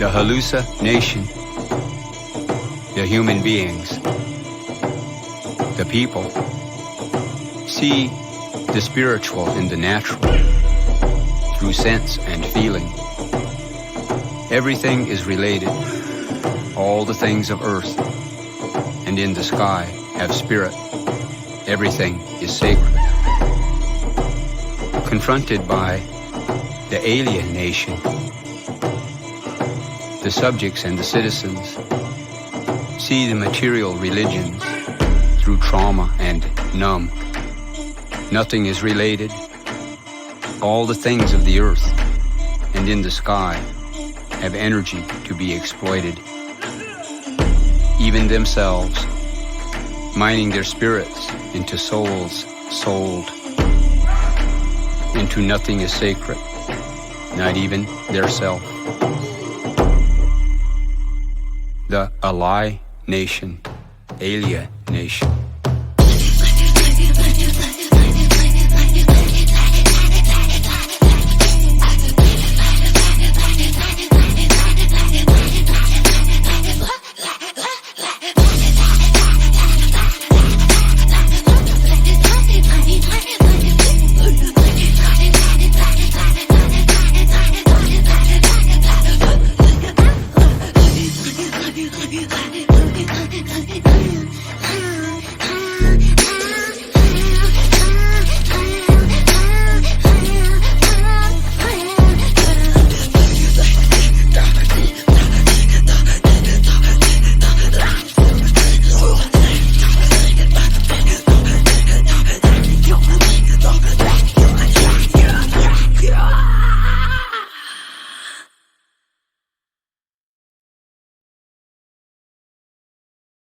The Halluci nation, the human beings, the people, see the spiritual in the natural through sense and feeling. Everything is related. All the things of earth and in the sky have spirit. Everything is sacred. Confronted by the alien nation, the subjects and the citizens see the material religions through trauma and numb. Nothing is related. All the things of the earth and in the sky have energy to be exploited. Even themselves, mining their spirits into souls sold. Into nothing is sacred, not even their self. The ALie nation, ALie nation.